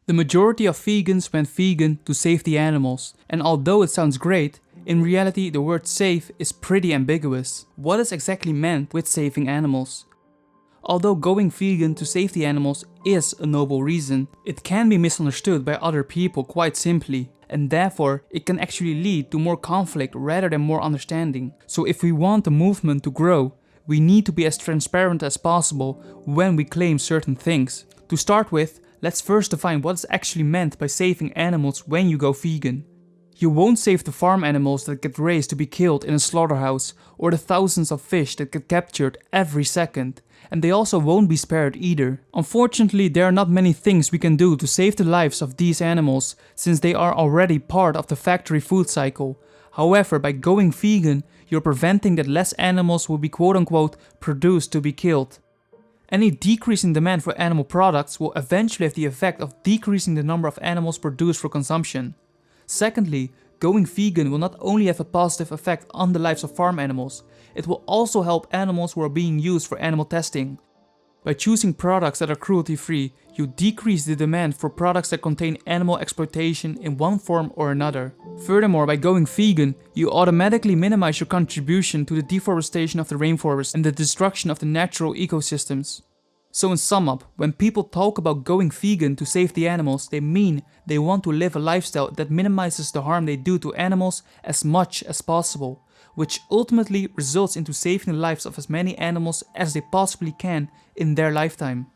The majority of vegans went vegan to save the animals, and although it sounds great, in reality the word save is pretty ambiguous. What is exactly meant with saving animals? Although going vegan to save the animals is a noble reason, it can be misunderstood by other people quite simply, and therefore it can actually lead to more conflict rather than more understanding. So if we want the movement to grow, we need to be as transparent as possible when we claim certain things. To start with, let's first define what is actually meant by saving animals when you go vegan. You won't save the farm animals that get raised to be killed in a slaughterhouse, or the thousands of fish that get captured every second. And they also won't be spared either. Unfortunately, there are not many things we can do to save the lives of these animals, since they are already part of the factory food cycle. However, by going vegan, you're preventing that less animals will be quote-unquote produced to be killed. Any decrease in demand for animal products will eventually have the effect of decreasing the number of animals produced for consumption. Secondly, going vegan will not only have a positive effect on the lives of farm animals, it will also help animals who are being used for animal testing. By choosing products that are cruelty-free, you decrease the demand for products that contain animal exploitation in one form or another. Furthermore, by going vegan, you automatically minimize your contribution to the deforestation of the rainforest and the destruction of the natural ecosystems. So in sum up, when people talk about going vegan to save the animals, they mean they want to live a lifestyle that minimizes the harm they do to animals as much as possible, which ultimately results into saving the lives of as many animals as they possibly can in their lifetime.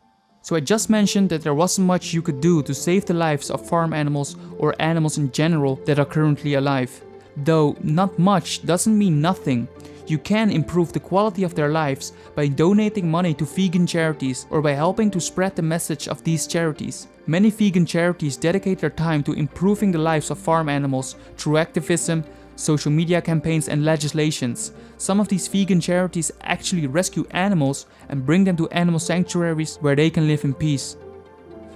So I just mentioned that there wasn't much you could do to save the lives of farm animals or animals in general that are currently alive. Though not much doesn't mean nothing. You can improve the quality of their lives by donating money to vegan charities or by helping to spread the message of these charities. Many vegan charities dedicate their time to improving the lives of farm animals through activism, social media campaigns and legislations. Some of these vegan charities actually rescue animals and bring them to animal sanctuaries where they can live in peace.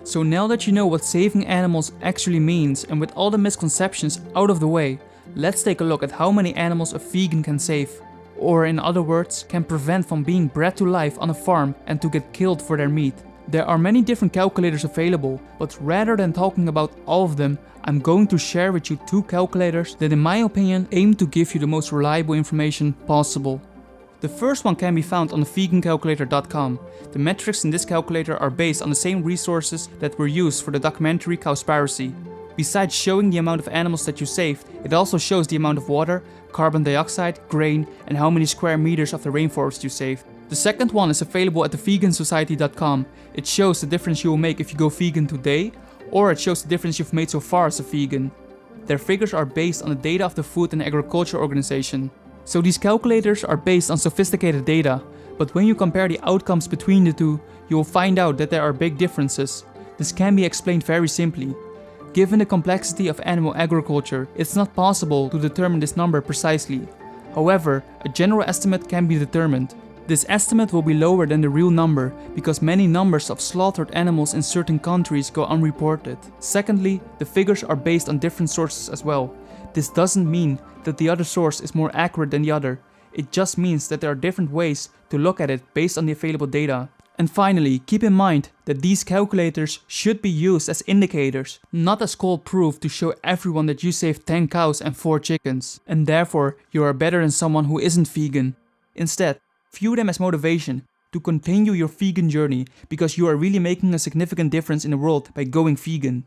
So now that you know what saving animals actually means, and with all the misconceptions out of the way, let's take a look at how many animals a vegan can save. Or in other words, can prevent from being bred to life on a farm and to get killed for their meat. There are many different calculators available, but rather than talking about all of them, I'm going to share with you two calculators that in my opinion aim to give you the most reliable information possible. The first one can be found on the vegancalculator.com. The metrics in this calculator are based on the same resources that were used for the documentary Cowspiracy. Besides showing the amount of animals that you saved, it also shows the amount of water, carbon dioxide, grain, and how many square meters of the rainforest you saved. The second one is available at thevegansociety.com. It shows the difference you will make if you go vegan today, or it shows the difference you've made so far as a vegan. Their figures are based on the data of the Food and Agriculture Organization. So these calculators are based on sophisticated data, but when you compare the outcomes between the two, you will find out that there are big differences. This can be explained very simply. Given the complexity of animal agriculture, it's not possible to determine this number precisely. However, a general estimate can be determined. This estimate will be lower than the real number because many numbers of slaughtered animals in certain countries go unreported. Secondly, the figures are based on different sources as well. This doesn't mean that the other source is more accurate than the other. It just means that there are different ways to look at it based on the available data. And finally, keep in mind that these calculators should be used as indicators, not as cold proof to show everyone that you saved 10 cows and 4 chickens, and therefore you are better than someone who isn't vegan. Instead, view them as motivation to continue your vegan journey because you are really making a significant difference in the world by going vegan.